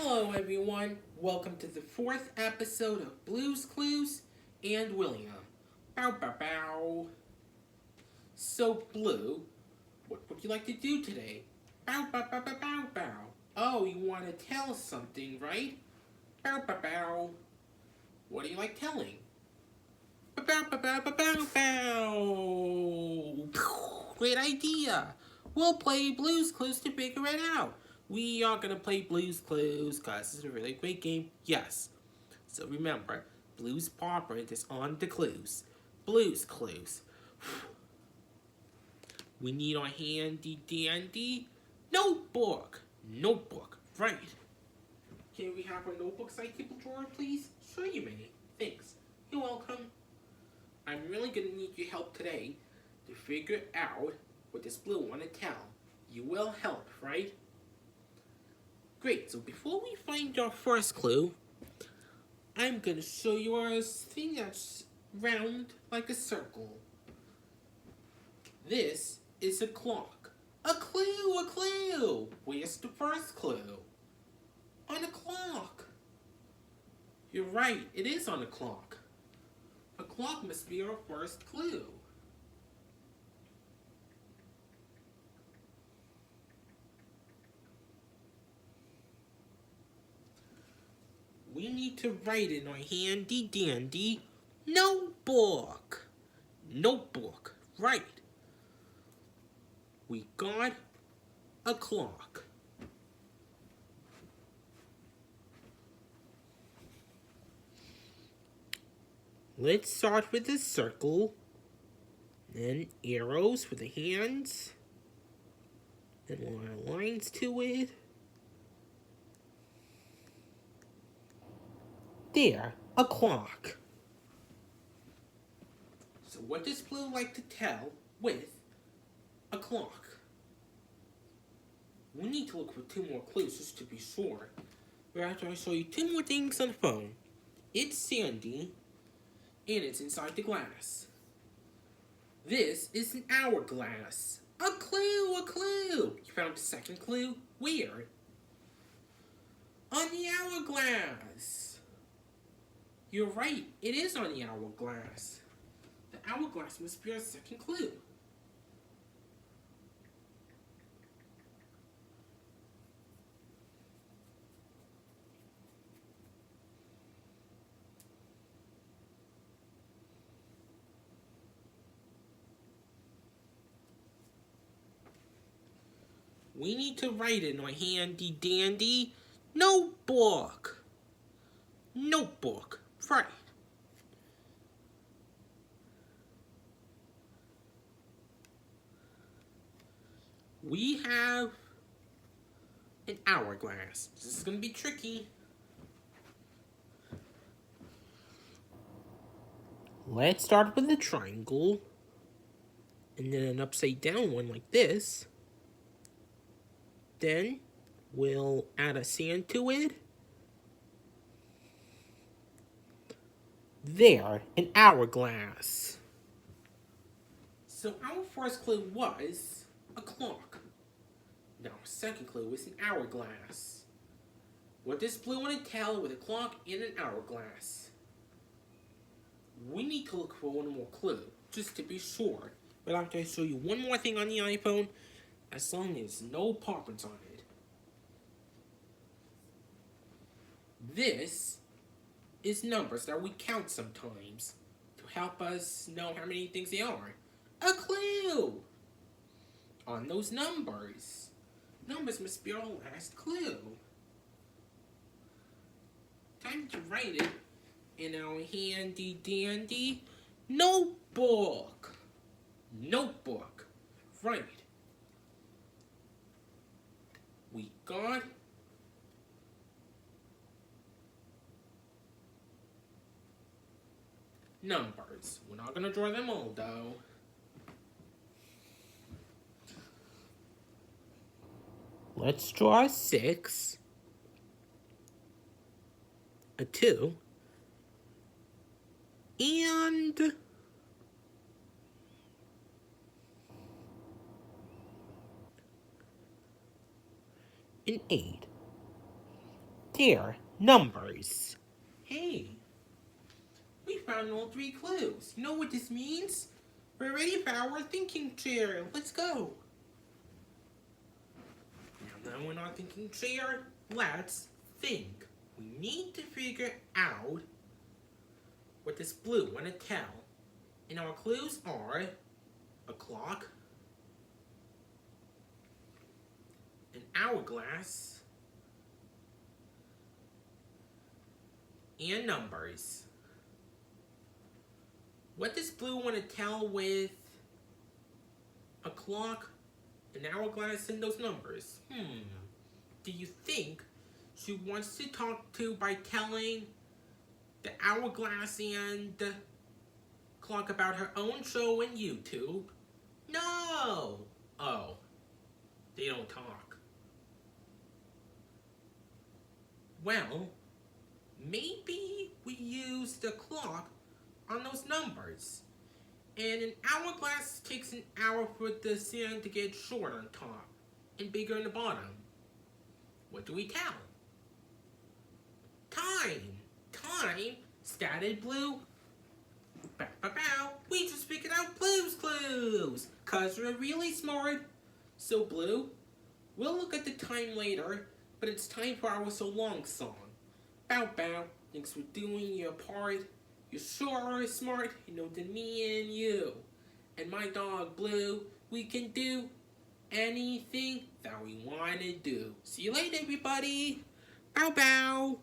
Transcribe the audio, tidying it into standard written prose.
Hello, everyone. Welcome to the fourth episode of Blues Clues and William. Bow, bow, bow. So, Blue, what would you like to do today? Bow, bow, bow, bow, bow, bow. Oh, you want to tell us something, right? Bow, bow, bow. What do you like telling? Bow, bow, bow, bow, bow, bow. Great idea. We'll play Blues Clues to figure it out. We are gonna play Blues Clues because it's a really great game. Yes. So remember, Blues Barbara is on the clues. Blues Clues. We need our handy dandy notebook. Notebook, right. Can we have our notebook side table drawer, please? Sure you may. Thanks. You're welcome. I'm really gonna need your help today to figure out what this blue wanna tell. You will help, right? Great, so before we find our first clue, I'm gonna show you a thing that's round like a circle. This is a clock. A clue, a clue! Where's the first clue? On a clock. You're right, it is on a clock. A clock must be our first clue. We need to write in our handy dandy notebook. Notebook, right. We got a clock. Let's start with a circle, then arrows for the hands, then we'll add lines to it. There, a clock. So what does Blue like to tell with a clock? We need to look for two more clues just to be sure. But after I show you two more things on the phone. It's Sandy, and it's inside the glass. This is an hourglass. A clue, a clue. You found the second clue? Where? On the hourglass. You're right, it is on the hourglass. The hourglass must be our second clue. We need to write in our handy dandy notebook. Notebook, right. We have an hourglass. This is going to be tricky. Let's start with a triangle, and then an upside down one like this. Then we'll add a sand to it. There, an hourglass. So our first clue was a clock. Now our second clue is an hourglass. What does Blue want to tell with a clock and an hourglass? We need to look for one more clue, just to be sure. But after I show you one more thing on the iPhone, as long as no pop-ins on it. This is numbers that we count sometimes to help us know how many things they are. A clue! On those numbers. Numbers must be our last clue. Time to write it in our handy dandy notebook. Notebook. Right. We got numbers. We're not gonna draw them all though. Let's draw a 6, a 2, and an 8. There, numbers. Hey, we found all 3 clues. You know what this means? We're ready for our thinking chair. Let's go. Now in our thinking chair, let's think. We need to figure out what this blue want to tell. And our clues are a clock, an hourglass, and numbers. What does blue want to tell with a clock, an hourglass, and those numbers? Do you think she wants to talk to by telling the hourglass and the clock about her own show on YouTube? No! Oh, they don't talk. Well, maybe we use the clock on those numbers. And an hourglass takes an hour for the sand to get short on top and bigger on the bottom. What do we tell? Time! Time? Stated Blue? Bow, bow, bow. We just figured out Blue's clues! Cause we're really smart. So Blue, we'll look at the time later, but it's time for our So Long song. Bow bow, thanks for doing your part. You sure are smart, you know, than me and you. And my dog Blue, we can do anything that we want to do. See you later, everybody. Bow bow.